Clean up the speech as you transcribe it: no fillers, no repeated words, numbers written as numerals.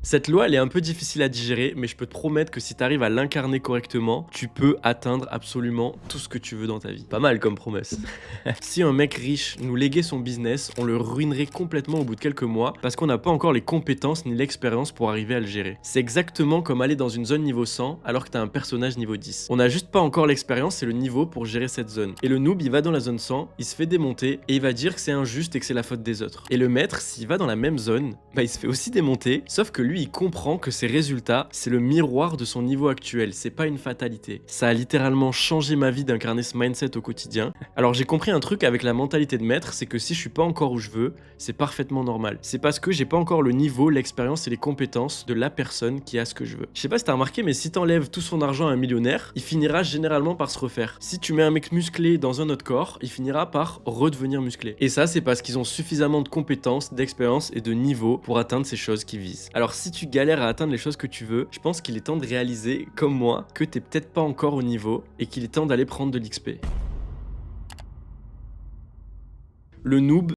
Cette loi, elle est un peu difficile à digérer, mais je peux te promettre que si tu arrives à l'incarner correctement, tu peux atteindre absolument tout ce que tu veux dans ta vie. Pas mal comme promesse. Si un mec riche nous léguait son business, on le ruinerait complètement au bout de quelques mois parce qu'on n'a pas encore les compétences ni l'expérience pour arriver à le gérer. C'est exactement comme aller dans une zone niveau 100 alors que t'as un personnage niveau 10. On n'a juste pas encore l'expérience et le niveau pour gérer cette zone. Et le noob, il va dans la zone 100, il se fait démonter et il va dire que c'est injuste et que c'est la faute des autres. Et le maître, s'il va dans la même zone, bah il se fait aussi démonter, sauf que lui, il comprend que ses résultats, c'est le miroir de son niveau actuel, c'est pas une fatalité. Ça a littéralement changé ma vie d'incarner ce mindset au quotidien. Alors j'ai compris un truc avec la mentalité de maître, c'est que si je suis pas encore où je veux, c'est parfaitement normal. C'est parce que j'ai pas encore le niveau, l'expérience et les compétences de la personne qui a ce que je veux. Je sais pas si t'as remarqué, mais si t'enlèves tout son argent à un millionnaire, il finira généralement par se refaire. Si tu mets un mec musclé dans un autre corps, il finira par redevenir musclé. Et ça, c'est parce qu'ils ont suffisamment de compétences, d'expérience et de niveau pour atteindre ces choses qu'ils visent. Alors si tu galères à atteindre les choses que tu veux, je pense qu'il est temps de réaliser, comme moi, que t'es peut-être pas encore au niveau et qu'il est temps d'aller prendre de l'XP. Le noob